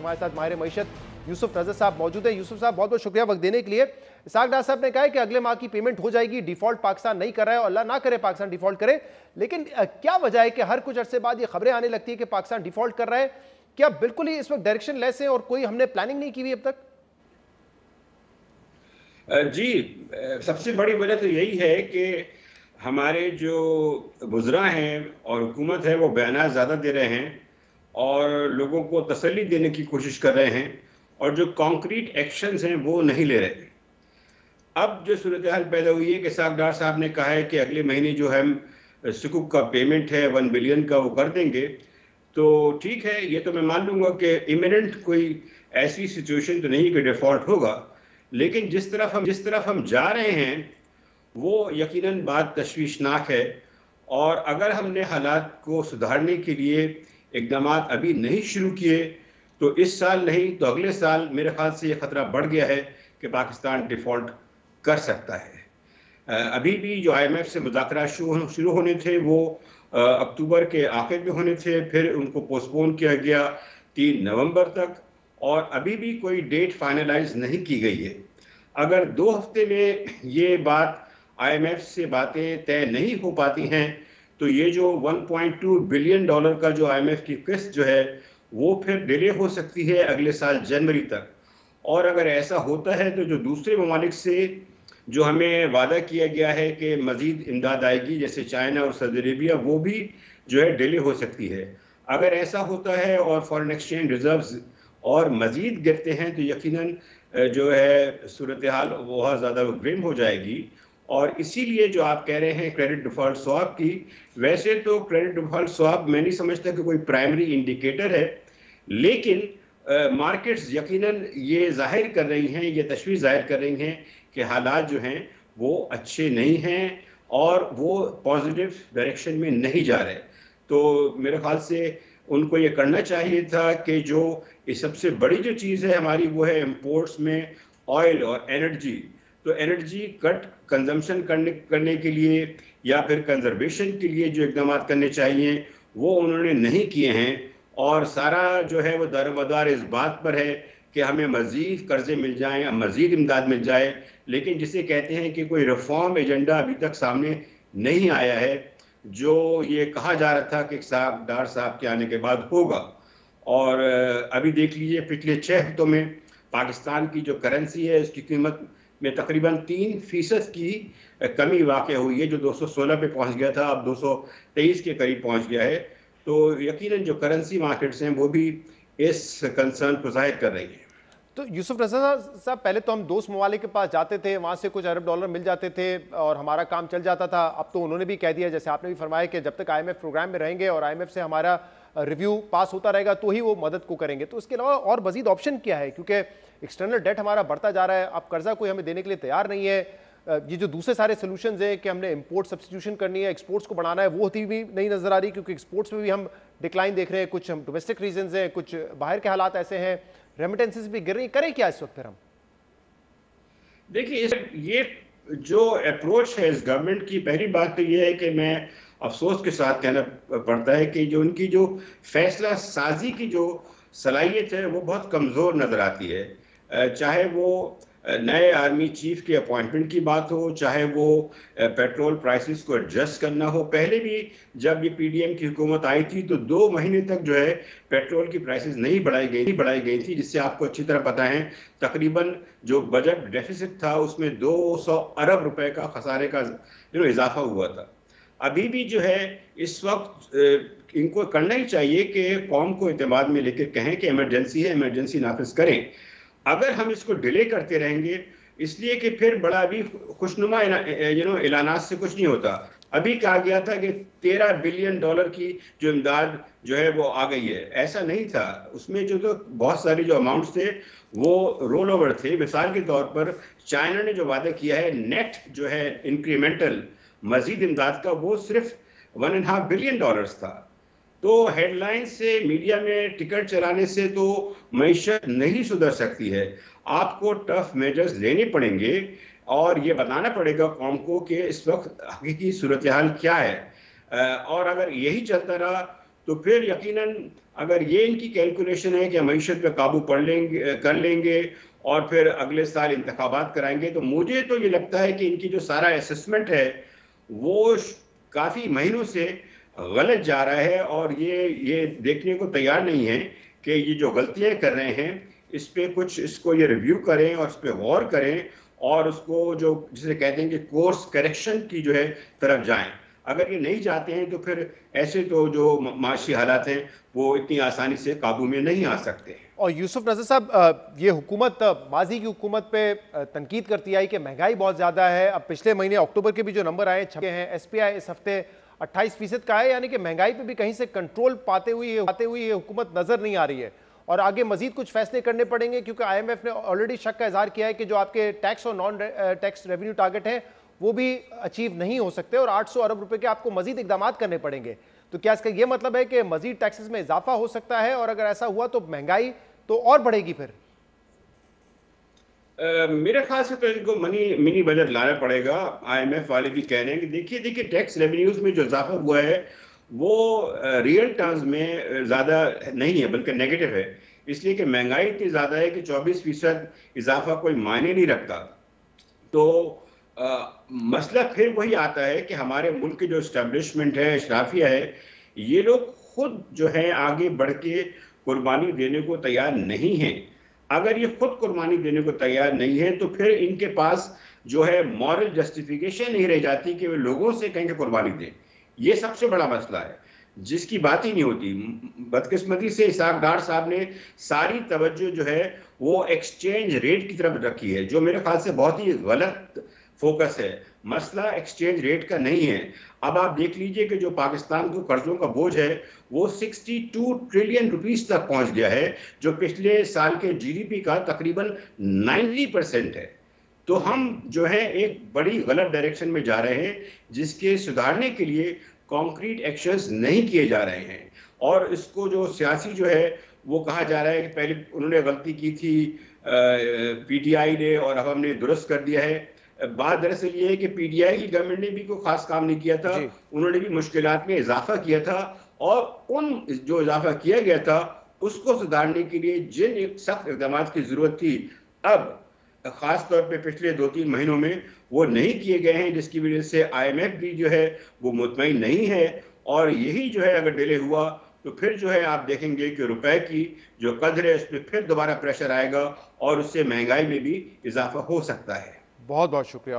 हमारे साथ माहिर मईशत यूसुफ नजर साहब मौजूद हैं। यूसुफ साहब, बहुत बहुत शुक्रिया वक्त देने के लिए। इसाक डार साहब ने कहा है कि अगले माह की पेमेंट हो जाएगी, डिफॉल्ट पाकिस्तान नहीं कर रहा है और अल्लाह ना करे पाकिस्तान डिफॉल्ट करे, लेकिन क्या वजह है कि हर कुछ अरसे बाद ये खबरें आने लगती है कि पाकिस्तान डिफॉल्ट कर रहा है? क्या बिल्कुल ही इस वक्त डायरेक्शन लेस है और कोई हमने प्लानिंग नहीं की हुई अब तक? जी, सबसे बड़ी वजह तो यही है कि हमारे जो वुज़रा हैं और हुकूमत है वो बयान ज़्यादा दे रहे हैं और लोगों को तसल्ली देने की कोशिश कर रहे हैं और जो कॉन्क्रीट एक्शंस हैं वो नहीं ले रहे। अब जो सूरत हाल पैदा हुई है कि इसाक डार साहब ने कहा है कि अगले महीने जो हम सुकूक का पेमेंट है 1 बिलियन का वो कर देंगे, तो ठीक है, ये तो मैं मान लूँगा कि इमिनेंट कोई ऐसी सिचुएशन तो नहीं कि डिफ़ॉल्ट होगा, लेकिन जिस तरफ हम जा रहे हैं वो यकीनन बात तशवीशनाक है। और अगर हमने हालात को सुधारने के लिए इक़दाम अभी नहीं शुरू किए तो इस साल नहीं तो अगले साल मेरे ख्याल से ये ख़तरा बढ़ गया है कि पाकिस्तान डिफ़ॉल्ट कर सकता है। अभी भी जो IMF से मुज़ाकरात शुरू होने थे वो अक्टूबर के आखिर में होने थे, फिर उनको पोस्टपोन किया गया 3 नवंबर तक और अभी भी कोई डेट फाइनलाइज नहीं की गई है। अगर 2 हफ्ते में ये बात IMF से बातें तय नहीं हो पाती हैं तो ये जो 1.2 बिलियन डॉलर का जो IMF की किस्त जो है वो फिर डिले हो सकती है अगले साल जनवरी तक। और अगर ऐसा होता है तो जो दूसरे ममालिक से जो हमें वादा किया गया है कि मज़ीद इमदाद आएगी, जैसे चाइना और सऊदी अरेबिया, वो भी जो है डिले हो सकती है। अगर ऐसा होता है और फॉरेन एक्सचेंज रिजर्व्स और मज़ीद गिरते हैं तो यकीनन जो है सूरत हाल बहुत ज़्यादा ग्रिम हो जाएगी। और इसीलिए जो आप कह रहे हैं क्रेडिट डिफ़ॉल्ट स्वैप की, वैसे तो क्रेडिट डिफ़ॉल्ट स्वैप मैं नहीं समझता कि कोई प्राइमरी इंडिकेटर है, लेकिन मार्केट्स यकीनन ये जाहिर कर रही हैं, ये तशवीश जाहिर कर रही हैं कि हालात जो हैं वो अच्छे नहीं हैं और वो पॉजिटिव डायरेक्शन में नहीं जा रहे। तो मेरे ख्याल से उनको ये करना चाहिए था कि जो ये सबसे बड़ी जो चीज़ है हमारी वो है इंपोर्ट्स में ऑयल और एनर्जी। तो एनर्जी कट कंजम्पशन करने के लिए या फिर कंजर्वेशन के लिए जो इक़दाम करने चाहिए वो उन्होंने नहीं किए हैं और सारा जो है वो दारोमदार इस बात पर है कि हमें मज़ीद कर्जे मिल जाएं, मज़ीद इमदाद मिल जाए, लेकिन जिसे कहते हैं कि कोई रिफॉर्म एजेंडा अभी तक सामने नहीं आया है जो ये कहा जा रहा था कि इसाक डार साहब के आने के बाद होगा। और अभी देख लीजिए पिछले 6 हफ्तों में पाकिस्तान की जो करेंसी है उसकी कीमत में तकरीबन 3% की कमी वाक़ हुई है, जो 216 पे पहुंच गया था अब 223 के करीब पहुंच गया है। तो यकीनन जो करेंसी मार्केट्स हैं वो भी इस कंसर्न को ज़ाहिर कर रही है। तो यूसुफ नजर साहब, पहले तो हम दोस्त ममालिक के पास जाते थे, वहाँ से कुछ अरब डॉलर मिल जाते थे और हमारा काम चल जाता था। अब तो उन्होंने भी कह दिया, जैसे आपने भी फरमाया, कि जब तक IMF प्रोग्राम में रहेंगे और IMF से हमारा रिव्यू पास होता रहेगा तो ही वो मदद को करेंगे। तो इसके अलावा और मजीद ऑप्शन क्या है, क्योंकि एक्सटर्नल डेट हमारा बढ़ता जा रहा है, अब कर्जा कोई हमें देने के लिए तैयार नहीं है। ये जो दूसरे सारे सोल्यूशन है कि हमने इंपोर्ट सब्सटीट्यूशन करनी है, एक्सपोर्ट्स को बढ़ाना है, वो होती भी नहीं नजर आ रही, क्योंकि एक्सपोर्ट्स में भी हम डिक्लाइन देख रहे हैं। कुछ हम डोमेस्टिक रीजंस हैं, कुछ बाहर के हालात ऐसे हैं, रेमिटेंसेस भी गिर रही। करें क्या इस वक्त फिर हम? देखिए, ये जो अप्रोच है इस गवर्नमेंट की, पहली बात तो ये है कि मैं अफसोस के साथ कहना पड़ता है कि जो उनकी जो फैसला साजी की जो सलाहियत है वो बहुत कमज़ोर नज़र आती है। चाहे वो नए आर्मी चीफ के अपॉइंटमेंट की बात हो, चाहे वो पेट्रोल प्राइसेस को एडजस्ट करना हो। पहले भी जब ये PDM की हुकूमत आई थी तो 2 महीने तक जो है पेट्रोल की प्राइसेस नहीं बढ़ाई गई थी, जिससे आपको अच्छी तरह पता है तकरीबन जो बजट डेफिसिट था उसमें 200 अरब रुपए का खसारे का इजाफा हुआ था। अभी भी जो है इस वक्त इनको करना ही चाहिए कि कौम को एतमाद में लेकर कहें कि इमरजेंसी है, इमरजेंसी नाफिज करें। अगर हम इसको डिले करते रहेंगे, इसलिए कि फिर बड़ा भी खुशनुमा ऐलानात से कुछ नहीं होता। अभी कहा गया था कि 13 बिलियन डॉलर की जो इमदाद जो है वो आ गई है, ऐसा नहीं था। उसमें जो तो बहुत सारे जो अमाउंट्स थे वो रोल ओवर थे। मिसाल के तौर पर चाइना ने जो वादा किया है नेट जो है इंक्रीमेंटल मजीद इमदाद का, वो सिर्फ 1.5 बिलियन डॉलर्स था। तो हेडलाइन से मीडिया में टिकट चलाने से तो मईशत नहीं सुधर सकती है। आपको टफ मेजर्स लेने पड़ेंगे और ये बताना पड़ेगा कौम को कि इस वक्त हकीकी सूरत हाल क्या है। और अगर यही चलता रहा तो फिर यकीनन अगर ये इनकी कैलकुलेशन है कि मीशत पे काबू कर लेंगे और फिर अगले साल इंतखाबात कराएंगे, तो मुझे तो ये लगता है कि इनकी जो सारा असेसमेंट है वो काफ़ी महीनों से गलत जा रहा है, और ये देखने को तैयार नहीं है कि ये जो गलतियां कर रहे हैं इस पे कुछ इसको ये रिव्यू करें और इस पे गौर करें, और उसको जो जिसे कहते हैं कि कोर्स करेक्शन की जो है तरफ जाएं। अगर ये नहीं जाते हैं तो फिर ऐसे तो जो माशी हालात हैं वो इतनी आसानी से काबू में नहीं आ सकते। और यूसुफ नजर साहब, ये हुकूमत माजी की हुकूमत पे तनकीद करती आई कि महंगाई बहुत ज़्यादा है। अब पिछले महीने अक्टूबर के भी जो नंबर आए छपे हैं, SPI इस हफ्ते 28% का है, यानी कि महंगाई पे भी कहीं से कंट्रोल पाते हुए ये हुकूमत नजर नहीं आ रही है। और आगे मजीद कुछ फैसले करने पड़ेंगे, क्योंकि IMF ने ऑलरेडी शक का इजहार किया है कि जो आपके टैक्स और नॉन टैक्स रेवेन्यू टारगेट हैं वो भी अचीव नहीं हो सकते, और 800 अरब रुपए के आपको मजीद इकदाम करने पड़ेंगे। तो क्या इसका ये मतलब है कि मजीद टैक्सेस में इजाफा हो सकता है, और अगर ऐसा हुआ तो महंगाई तो और बढ़ेगी फिर? मेरे ख्याल से तो इनको मिनी बजट लाना पड़ेगा। IMF वाले भी कह रहे हैं कि देखिए टैक्स रेवेन्यूज में जो इजाफा हुआ है वो रियल टर्म्स में ज़्यादा नहीं है बल्कि नेगेटिव है, इसलिए कि महंगाई इतनी ज़्यादा है कि 24% इजाफा कोई मायने नहीं रखता। तो मसला फिर वही आता है कि हमारे मुल्क की जो इस्टेब्लिशमेंट है, अशराफिया है, ये लोग खुद जो है आगे बढ़ के कुर्बानी देने को तैयार नहीं हैं। अगर ये खुद कुर्बानी देने को तैयार नहीं है तो फिर इनके पास जो है मॉरल जस्टिफिकेशन नहीं रह जाती कि वे लोगों से कहेंगे कुर्बानी दें। ये सबसे बड़ा मसला है जिसकी बात ही नहीं होती। बदकिस्मती से इसाक डार साहब ने सारी तवज्जो जो है वो एक्सचेंज रेट की तरफ रखी है, जो मेरे ख्याल से बहुत ही गलत फोकस है। मसला एक्सचेंज रेट का नहीं है। अब आप देख लीजिए कि जो पाकिस्तान को कर्जों का बोझ है वो 62 ट्रिलियन रुपीस तक पहुंच गया है, जो पिछले साल के GDP का तकरीबन 90% है। तो हम जो है एक बड़ी गलत डायरेक्शन में जा रहे हैं, जिसके सुधारने के लिए कॉन्क्रीट एक्शंस नहीं किए जा रहे हैं। और इसको जो सियासी जो है वो कहा जा रहा है कि पहले उन्होंने गलती की थी PTI ने और अब हमने दुरुस्त कर दिया है। बात दरअसल ये है कि PTI की गवर्नमेंट ने भी कोई खास काम नहीं किया था, उन्होंने भी मुश्किलात में इजाफा किया था, और उन जो इजाफा किया गया था उसको सुधारने के लिए जिन सख्त इक़दाम की जरूरत थी अब खास तौर पे पिछले 2-3 महीनों में वो नहीं किए गए हैं, जिसकी वजह से IMF भी जो है वो मुतमईन नहीं है। और यही जो है अगर डिले हुआ तो फिर जो है आप देखेंगे कि रुपए की जो कदर है उस पर फिर दोबारा प्रेशर आएगा और उससे महंगाई में भी इजाफा हो सकता है। बहुत बहुत शुक्रिया।